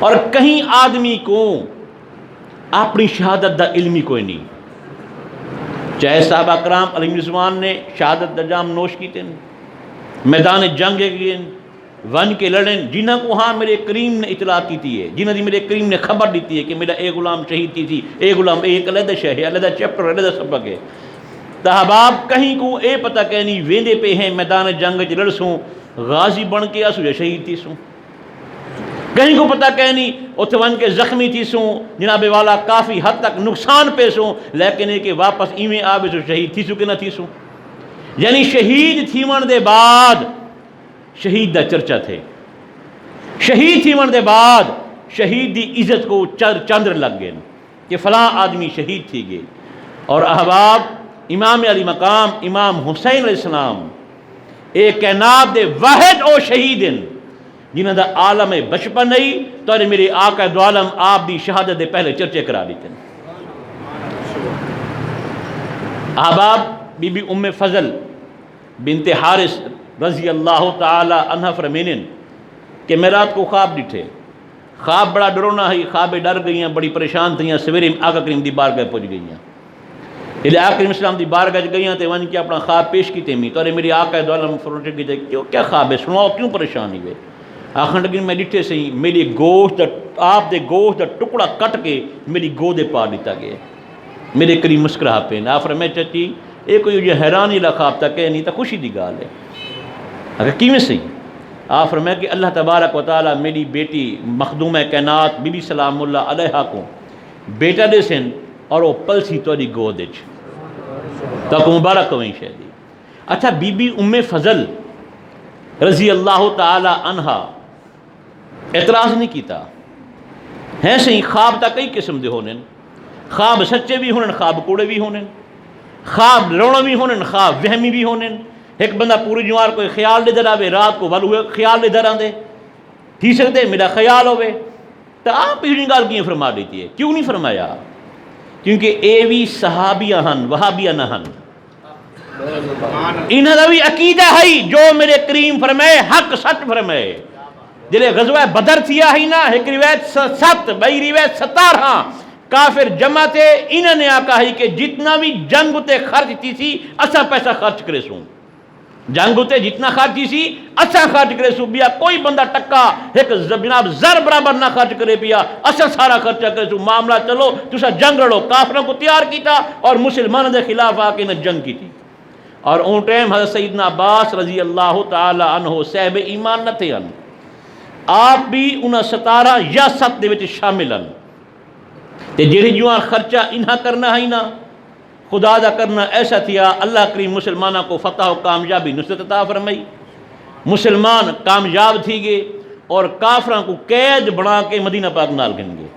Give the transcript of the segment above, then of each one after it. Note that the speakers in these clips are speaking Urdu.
اور کہیں آدمی کو اپنی شہادت دا علمی کوئی نہیں، چاہے صحابہ کرام علیہ رضوان نے شہادت دا جام نوش کیتے ہیں، میدان جنگ گئے ون کے لڑیں، جنہاں کو ہاں میرے کریم نے اطلاع کی تھی ہے، جنہاں دی میرے کریم نے خبر دیتی ہے کہ میرا ایک غلام شہید تھی تھی، ایک غلام ایک علیحدہ شہ ہے، علیحدہ چیپٹر، علیحدہ سبق ہے۔ تحباب کہیں کو اے پتہ کہنی ویندے پہ ہیں میدان جنگ چ لڑسوں غازی بن کے اسو یا شہید تھی سوں، کہیں کو پتہ کہنی اتھے ون کے زخمی تھی سوں، جناب والا کافی حد تک نقصان پہ سوں، لیکن ہے کہ واپس ایویں آوے سو شہید تھی سو کہ نہ تھی سوں۔ یعنی شہید تھیون دے بعد شہید دا چرچا تھے، شہید تھیون دے بعد شہید دی عزت کو چندر لگ گئے کہ فلاں آدمی شہید تھی گئے۔ اور احباب امام علی مقام امام حسین علیہ السلام ایک کائنات دے واحد او شہیدن جنہاں دا عالم بچپن نہیں تو میرے آقا دو عالم آپ دی شہادت دے پہلے چرچے کرا دیتے ہیں۔ احباب بی بی ام فضل بنت حارث رضی اللہ تعالی عنہ فرمینن کہ میں رات کو خواب ڈٹھے، خواب بڑا ڈرونا ہے، خواب ڈر گئیاں، بڑی پریشان تھیاں، سویرے آقا کریم دی بارگاہ پہنچ گئیاں، جلے آقا کریم اسلام دی بارگاہ گئیاں تے ون کے اپنا خواب پیش کیتے می تو میری آقا دو عالم فرماتے کہ کیوں کیا خواب ہے، سناؤ کیوں پریشانی ہوئے؟ آخر لگی میں ڈٹھے سے میری گوشت آپ دے گوشت دا ٹکڑا کٹ کے میری گودے پا دیتا گیا، میرے کریم مسکرا پہ آپ فرمائے چچی یہ کوئی حیرانی لا خواب تھا کہ نہیں تو خوشی دی گال ہے، اگر کیویں صحیح؟ آپ فرمائے کہ اللہ تبارک و تعالیٰ میری بیٹی مخدومہ کائنات بی بی سلام اللہ علیہ کو بیٹا دے سن اور وہ پلسی توڑی گود وچ تاکہ مبارک ہوئیں شہدی۔ اچھا بی بی ام فضل رضی اللہ تعالی عنہا اعتراض نہیں کیتا ہیں صحیح، خواب تا کئی قسم دے ہونے، خواب سچے بھی ہونے، خواب کوڑے بھی ہونے، خواب رونا بھی ہونے، خواب وہمی بھی ہونے۔ ایک بندہ پوری جوار کوئی خیال دے در آوے، رات کو والو خیال دے در آندے تھی سکتے میرا خیال ہوئے تو آپ اس گال کیوں فرما دیتی ہے؟ کیوں نہیں فرمایا؟ کیونکہ اے بھی صحابیہ ہن، وہابیہ نہ ہن، انہاں دا بھی عقیدہ ہے جو میرے کریم فرمائے حق سچ فرمائے۔ جلے غزوہ بدر تھیا ہی نا، ایک روایت 7 بئی روایت 17 کافر جمع تھے، انہوں نے آکا ہے کہ جتنا بھی جنگ تے خرچ تھی سی اسا پیسہ خرچ کرے سوں، جنگ تے جتنا خرچ تھی سی اسا خرچ کرے سوں، بیا کوئی بندہ ٹکا ایک جناب زر برابر نہ خرچ کرے پیا، اسا سارا خرچہ کرے سوں، معاملہ چلو تسا جنگ لڑو۔ کافروں کو تیار کیتا اور مسلمانوں دے خلاف آ کے نہ جنگ کی تھی۔ اور اون ٹائم حضرت سیدنا عباس رضی اللہ تعالی عنہ صاحب ایمان نہ تھے ہن، آپ بھی انہاں 17 یا 7 دے وچ شامل ہن تے جڑے جو خرچہ انہاں کرنا ہے نا خدا دا کرنا ایسا تھیا، اللہ کریم مسلمانوں کو فتح و کامیابی نصرت عطا فرمائی، مسلمان کامیاب تھی گئے اور کافراں کو قید بنا کے مدینہ پاک نال گن گئے۔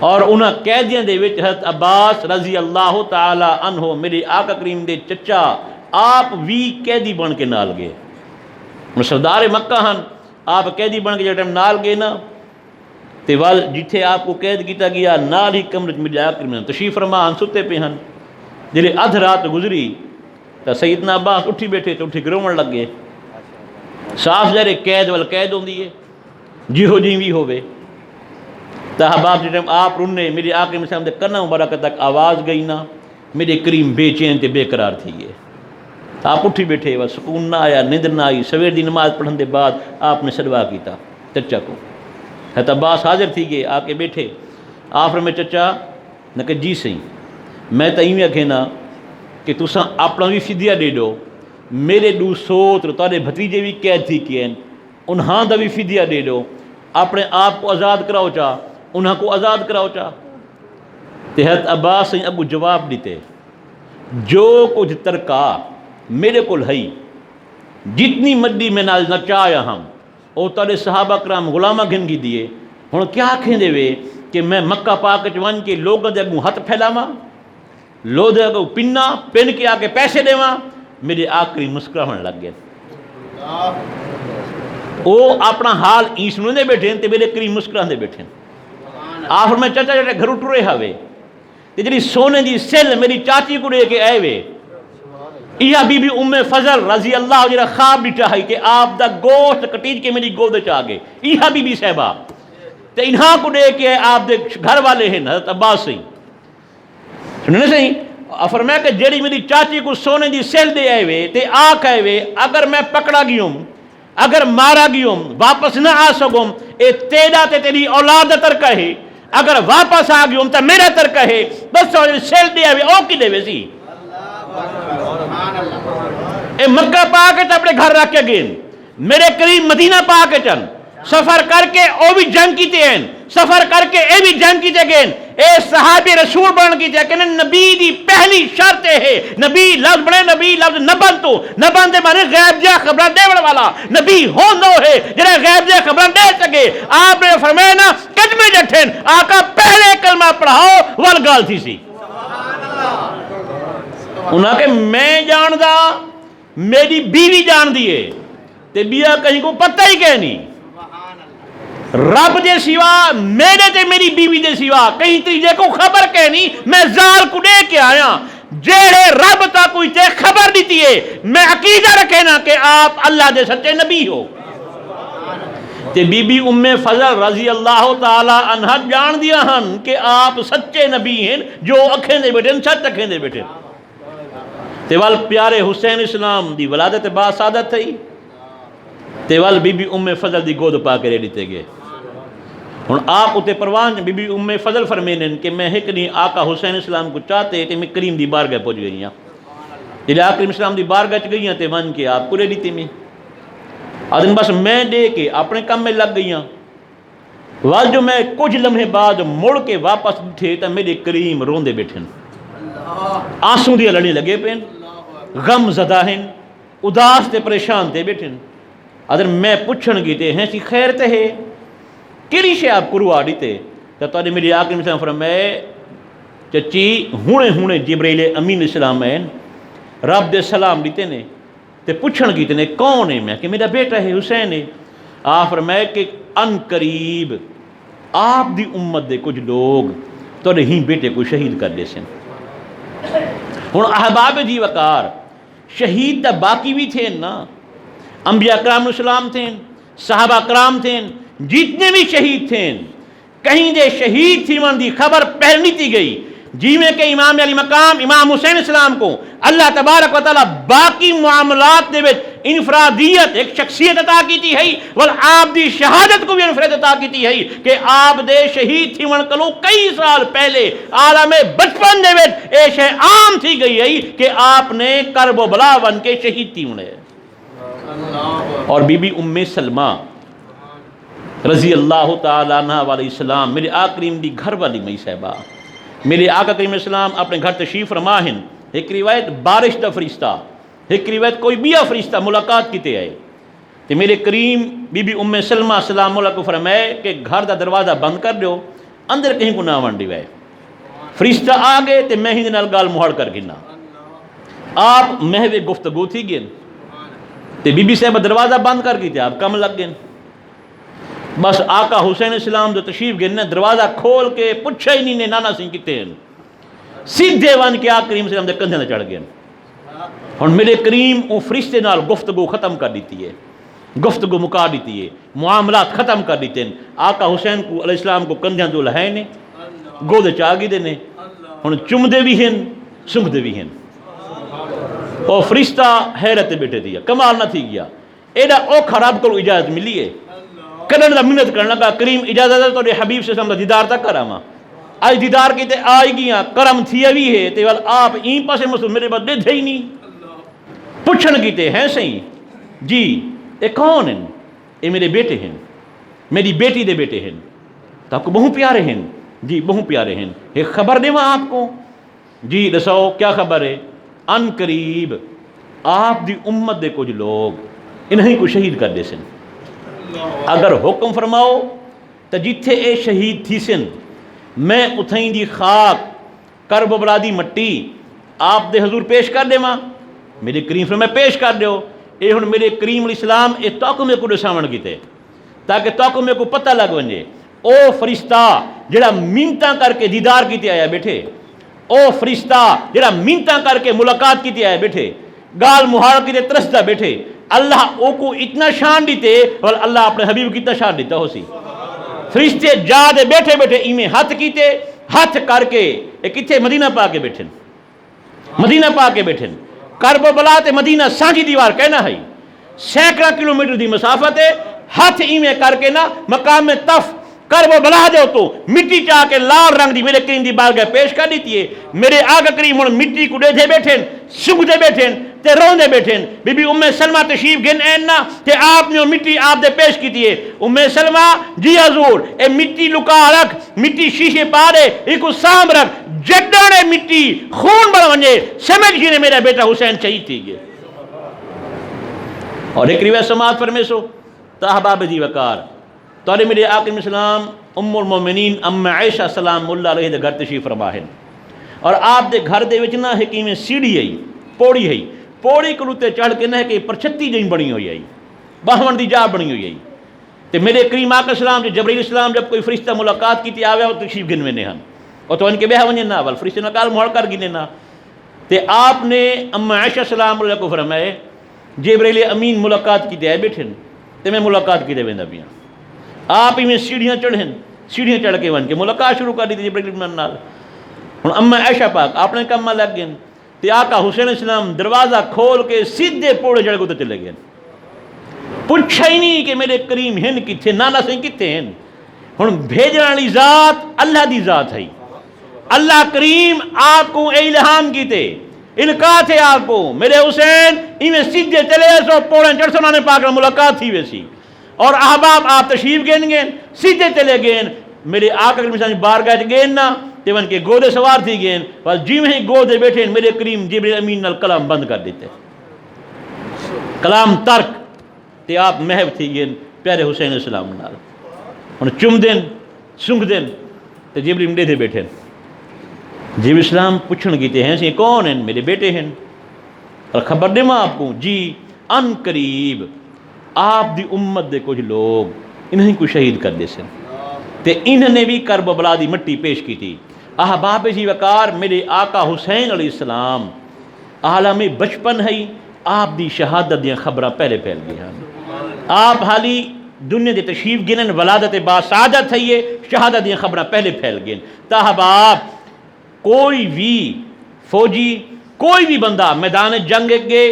اور انہاں قیدیاں دے وچ حضرت عباس رضی اللہ تعالی عنہ میرے آقا کریم دے چچا آپ بھی قیدی بن کے نال گئے، سردار مکہ ہن، آپ قیدی بن کے جب ٹائم نال گئے نا تے وال جتھے آپ کو قید کیتا گیا نال ہی کمرے میرے آقا کریم تشریف فرما ہن، ستے پہ ہن۔ جلے ادھ رات گزری تو سیدنا عباس اٹھی بیٹھے تو اٹھی گرومن لگ گئے، صاف ظاہر قید وال قید ہوندی ہے جیہو جی بھی ہوے۔ تحباب جب آپ رنے میرے آقا مسلم دے کرنا مبارک تک آواز گئی نا، میرے کریم بے چین تے بے قرار تھی گئے، آپ اٹھی بیٹھے وہ سکون نہ آیا، نیند نہ آئی، سویر دی نماز پڑھن دے بعد آپ نے صدقہ کیتا چچا کو۔ حضرت عباس حاضر تھی گئے، آ کے بیٹھے، آپ میں چچا نہ کہ جی صحیح، میں تو ایویں آکھے نا کہ تساں اپنا بھی فدیہ دے دو، میرے دو سوتر تارے بھتیجے بھی قید تھی کین انہاں دا بھی فدیہ دے دو، اپنے آپ کو آزاد کراؤ چاہ، انہاں کو آزاد کراؤ چاہ۔ تے حضرت عباس سے ابو جواب دیتے جو کچھ ترکا میرے کول ہے، جتنی مڈی میں نال نچایا ہم او تارے صحابہ کرام غلامہ گھن کی دیے، ہن کیا آکھیں دے وے کہ میں مکہ پاک چ ون کے لوگوں دے اگوں ہاتھ پھیلاواں، لوگ دے اگوں پنا پن کے آ کے پیسے دیواں؟ میرے آخری مسکراہن لگ گئے، او اپنا حال ای سننے بیٹھے تے میرے کریم مسکراندے بیٹھے۔ آخر میں چچا جڑے گھر ٹرے ہوئے تے جڑی سونے دی سل میری چاچی کو دے کے آئے وے، یہ بی بی ام فضل رضی اللہ جڑا خواب ڈٹھا ہے کہ آپ دا گوشت کٹیج کے میری گود چ آ گئے، یہ بی بی صاحبہ تو انہاں کو دے کے آپ دے گھر والے ہیں حضرت عباس سے سننے سے فرمایا کہ جیڑی میری چاچی کو سونے دی سیل دے آئے وے تے آ کہے وے اگر میں پکڑا گیوں اگر مارا گیوں واپس نہ آ سکوں اے تیرا تے تیری اولاد تر کہے اگر واپس آ گیوں تو میرا تر کہے بس سیل دے آئے او کی دے وے سی اے مکہ پا کے اپنے گھر رکھ کے گئے میرے قریب مدینہ پا کے چن سفر کر کے او بھی جنگ کیتے ہیں سفر کر کے اے بھی جنگ کیتے گئے اے صحابی رسول بن کیتے کہ نبی دی پہلی شرط ہے نبی لفظ بڑے نبی لفظ نہ بنتے مانے غیب جا خبر دے والا نبی ہوندو ہے جنہیں غیب جا خبر دے سکے آپ نے فرمایا نا کلمے جٹھن آقا پہلے کلمہ پڑھاؤ والگال تھی سی انہاں کہ میں جان دا میری بیوی جان دیے تے بیا کہیں کو پتہ ہی کہ نہیں رب دے سوا میرے تے میری بیوی دے سوا کہیں تیجے کو خبر کہ نہیں میں زال کو دے کے آیا جیڑے رب تا کوئی تے خبر دیتی ہے میں عقیدہ رکھے نا کہ آپ اللہ دے سچے نبی ہو تے بی بی ام فضل رضی اللہ تعالی عنہ جان دیا ہن کہ آپ سچے نبی ہیں جو اکھیں دے بیٹھے سچ اکھیں دے بیٹھے تے وال پیارے حسین اسلام دی ولادت با سعادت تھی تے وال بی بی ام فضل دی گود پا کے ریڈی تے گئے ہن آپ اتے پروان بی بی ام فضل فرمینن کہ میں ایک نہیں آقا حسین اسلام کو چاہتے تے میں کریم دی بارگاہ پہنچ گئی ہاں جلے آقا کریم اسلام دی بارگاہ چ گئی ہاں تے من کے آپ کو ریڈی تے میں آدن بس میں دے کے اپنے کام میں لگ گئی ہاں وال جو میں کچھ لمحے بعد مڑ کے واپس اٹھے تے میرے کریم روندے بیٹھن آنسوں دی لڑنے لگے پین غم زدہ ہیں اداس تے پریشان تے بیٹھن اگر میں پوچھن گی تے ہیں سی خیر تے ہے کیڑی شے آپ کروا دیتے تو میری آقا نے فرمایا چچی ہونے جبریل امین السلام ہیں رب دے سلام دیتے نے تے پوچھن گی تے کون ہے میں کہ میرا بیٹا ہے حسین ہے آپ فرمایا کہ ان قریب آپ دی امت دے کچھ لوگ تو ہی بیٹے کو شہید کر دے سن ہن احباب جی وقار شہید تا باقی بھی تھے نا انبیاء کرام السلام تھے صحابہ کرام تھے جتنے بھی شہید تھے کہیں دے شہید تھی من دی خبر پہلنی تھی گئی جی میں کہ امام علی مقام امام حسین اسلام کو اللہ تبارک و تعالی باقی معاملات دے وچ انفرادیت ایک شخصیت عطا کی تھی ہے ول آپ دی شہادت کو بھی انفراد عطا کی تھی ہے کہ آپ دے شہید تھی من کلو کئی سال پہلے عالم بچپن دے وچ اے شے عام تھی گئی ہے کہ آپ نے کرب و بلا بن کے شہید تھی ہونے اور بی بی ام سلمہ رضی اللہ تعالیٰ عنہ علیہ السلام میرے آقا کریم دی گھر والی مئی صاحبہ میرے آقا کریم السلام اپنے گھر تشریف فرما ہیں ایک روایت بارش دا فرشتہ ایک روایت کوئی بیا فرشتہ ملاقات کیتے آئے تو میرے کریم بی بی ام سلمہ سلام اللہ کو فرمائے کہ گھر دا دروازہ بند کر دیو اندر کہیں کو نہ آون دیوائے فرشتہ آ گئے تو میں ہی نال گال مہاڑ کر گنا آپ محو گفتگو تھی گئے تو بی بی صاحبہ دروازہ بند کر گئی تھے آپ کم لگ گئے بس آقا حسین اسلام جو تشریف گئے نے دروازہ کھول کے پوچھا ہی نہیں نے نانا سنگھ کتے ہیں سیدھے ون کے آقا کریم اسلام دے کندھے نہ چڑھ گئے اور میرے کریم وہ فرشتے نال گفتگو ختم کر دیتی ہے گفتگو مکا دیتی ہے معاملات ختم کر دیتے ہیں آقا حسین کو علیہ السلام کو کندھیاں دو لہائے نے گود چاگی دے نے ہن چم دے بھی ہیں سنگ دے بھی ہیں اور فرشتہ حیرت بیٹھے دیا کمال نہ تھی گیا ایڈا او خراب کو اجازت ملی ہے کرن دا منت کرن لگا کریم اجازت ہے تو حبیب سے سمجھا دیدار تک کراما آج دیدار کی تے آئی گیا کرم تھی بھی ہے تے وال آپ این پاسے مسلم میرے بعد دے ہی نہیں پوچھن کی تے ہیں صحیح جی اے کون ہیں اے میرے بیٹے ہیں میری بیٹی دے بیٹے ہیں تو آپ کو بہت پیارے ہیں جی بہت پیارے ہیں ایک خبر دے وہاں آپ کو جی دسو کیا خبر ہے ان قریب آپ دی امت دے کچھ لوگ انہیں کو شہید کر دے سن اگر حکم فرماؤ تو جتھے اے شہید تھی سن میں اتھائیں دی خاک کرب و بلا دی مٹی آپ دے حضور پیش کر دے ماں میرے کریم فرمائے پیش کر دیو اے ہن میرے کریم علیہ السلام اے توقع میں کو دساون کیتے تاکہ توقع میں کو پتہ لگ ونجے او فرشتہ جڑا منتاں کر کے دیدار کیتے آیا بیٹھے او فرشتہ جڑا منتاں کر کے ملاقات کیتے آیا بیٹھے گال مہار کیتے ترسدہ بیٹھے اللہ او کو اتنا شان دیتے اور اللہ اپنے حبیب کی اتنا شان دیتا ہو سی فرشتے جا دے بیٹھے بیٹھے ایویں ہاتھ کیتے، ہاتھ کر کے کتنے مدینہ پا کے بیٹھے، مدینہ پا کے بیٹھے، کرب و بلا تے مدینہ سانجی دیوار کہنا ہے، سینکڑا کلومیٹر دی مسافت ہے، ہاتھ ایویں کر کے نا مقام تف کرب و بلا دے تو مٹی چاہ کے لال رنگ دی میرے کریم دی بارگاہ پیش کر دیتی ہے۔ میرے آقا کریم ہن مٹی کو دے دے بیٹھے، سنگ دے بیٹھے تے رون دے بیٹھے، بی بی ام سلمہ تشریف گن این نا تے آپ نے مٹی آپ دے پیش کی ہے۔ ام سلمہ جی حضور اے مٹی لکا رکھ، مٹی شیشے پا دے، ایک سام رکھ، جڈانے مٹی خون بڑھ ونجے سمجھ گئے میرا بیٹا حسین شہید تھی گئے۔ اور ایک روایت سماعت فرمیسو تاہباب جی وقار تولے میرے آقا اسلام ام المومنین ام عائشہ سلام اللہ علیہ دے گھر تشریف فرما ہے، اور آپ دے گھر دے وچ نہ حکیم سیڑھی ہے، پوڑی ہے، پوڑی کلوتے چڑھ کے نہ کہ پرچھتی جہیں بنی ہوئی ہے، باہون دی جا بنی ہوئی ہے۔ تے میرے کریم آقا اسلام جو جبرائیل اسلام جب کوئی فرشتہ ملاقات کی تھی آوے وہ تشریف گن وینے ہن، اور تو ان کے بیہ ونجے نا ول فرشتے نکال مہر کر گنے نا۔ تے آپ نے ام عائشہ سلام اللہ کو فرمائے جبرائیل امین ملاقات کی دے بیٹھن تے میں ملاقات کی دے ویندا پیاں، آپ ہی میں سیڑھیاں چڑھیں، سیڑھیاں چڑھ کے ون کے ملاقات شروع کر دی تھی جبرائیل امین نال۔ ہن ام عائشہ پاک آپ نے کم لگ گئے تے آقا حسین اسلام دروازہ کھول کے سیدھے پوڑے چڑھ کے چلے گئے، پوچھا ہی نہیں کہ میرے کریم ہن کتھے، نانا سے کتھے ہن۔ ہن بھیجنے والی ذات اللہ دی ذات ہے، اللہ کریم آپ کو الہام کیتے، انکا تھے آپ کو میرے حسین ایویں سیدھے چلے سو پوڑے چڑھ سو نے پاک ملاقات تھی ویسی، اور احباب آپ تشریف گین گئے سیدھے چلے گئے میرے آقا کریم بارگاہ گئن نا تے ون کے گودے سوار تھی گئے، بس جی میں گودے بیٹھے میرے کریم جبرائیل امین نال کلام بند کر دیتے، کلام ترک تے آپ محب تھی گئے پیارے حسین السلام نال۔ ہن چم دین سنگ دین تے جبرائیل دے دے بیٹھے، جبرائیل اسلام پوچھن کیتے ہیں سی کون ہیں؟ میرے بیٹے ہیں۔ اور خبر دے ماں آپ کو جی ان قریب آپ دی امت دے کچھ لوگ انہیں کو شہید کر دے سن تے انہوں نے بھی کرب و بلا دی مٹی پیش کی تھی۔ احباب جی وقار میرے آقا حسین علیہ السلام عالم بچپن ہے، آپ دی شہادت دیاں خبراں پہلے پھیل گئی ہیں، آپ حالی دنیا دے تشریف گنن ولادت با سعادت ہے، یہ شہادت دیاں خبراں پہلے پھیل گئیں۔ تاہباب کوئی بھی فوجی کوئی بھی بندہ میدان جنگ گئے،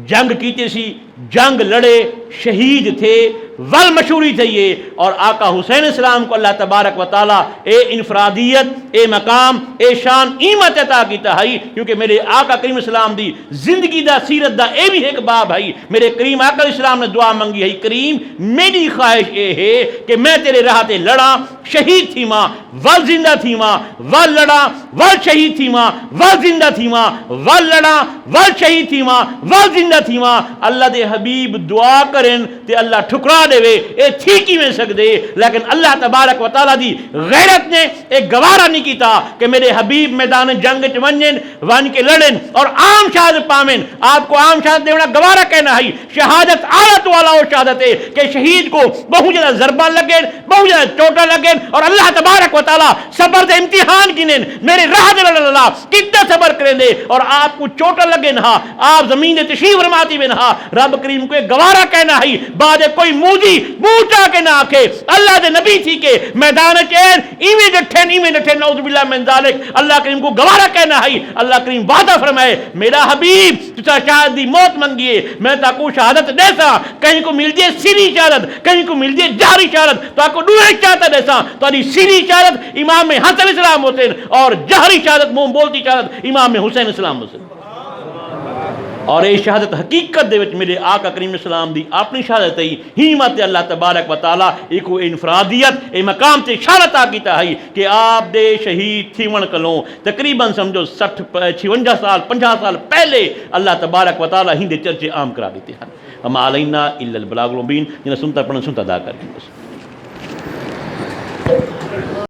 جنگ کیتے سی، جنگ لڑے، شہید تھے، ول مشہوری تھے یہ، اور آقا حسین السلام کو اللہ تبارک و تعالیٰ اے انفرادیت، اے مقام، اے شان ایمت عطا کیتا ہے، کیونکہ میرے آقا کریم اسلام دی زندگی دا سیرت دا اے بھی ایک باب ہے۔ میرے کریم آقا اسلام نے دعا منگی ہے، کریم میری خواہش اے ہے کہ میں تیرے راہ تے لڑا، شہید تھی ماں، ول زندہ تھی ماں، ول لڑا، ول شہید تھی ماں، ول زندہ تھی ماں، ول لڑا، ول شہید تھی ماں، ول زندہ تھی ماں۔ اللہ دے حبیب دعا کریں تے اللہ ٹھکرا دے وے، اے تھی کی میں سکدے، لیکن اللہ تبارک و تعالیٰ دی غیرت نے ایک گوارا نہیں کیتا کہ میرے حبیب میدان جنگ چ ونجن ون کے لڑن اور عام شہادت پامن۔ آپ کو عام شہادت دینا گوارا کہنا ہے، شہادت آلت والا وہ شہادت ہے کہ شہید کو بہت زیادہ ضربہ لگن، بہت زیادہ چوٹا لگن، اور اللہ تبارک و تعالیٰ صبر دے امتحان گنن، میرے راہ دے اللہ کتنا صبر کریں دے، اور آپ کو چوٹا لگے نہ آپ زمین دے تشریف فرماتی میں نہ رب کریم کو ایک گوارا کہنا ہے۔ بعد کوئی موجی منہ چاہ کے نہ آکھے اللہ دے نبی تھی کہ میدان چین ایویں ڈٹھے نعوذ باللہ من ذالک، اللہ کریم کو گوارا کہنا ہے۔ اللہ کریم وعدہ فرمائے میرا حبیب تجھا شہادت دی موت منگیے، میں تا کو شہادت دے سا، کہیں کو مل جائے سری شہادت، کہیں کو مل جائے جاری شہادت، تو آپ کو دوئے چاہتا دے سا، تو ادھی سری شہادت امام حسن اسلام حسین، اور جہری شہادت منہ بولتی شہادت امام حسین اسلام حسین۔ اور یہ شہادت حقیقت دے وچ میرے آقا کریم اسلام دی اپنی شہادت ہے، ہمت اللہ تبارک و تعالیٰ ایک انفرادیت اے مقام تے شہادت کیتا ہے کہ آپ دے شہید تھیون کلوں تقریباً سمجھو 56 سال 50 سال پہلے اللہ تبارک و تعالیٰ ہی دے چرچے عام کرا دیتے ہیں۔ اما علینا الا البلاغ المبین، جنہیں سنتا پڑھنا سنتا ادا کر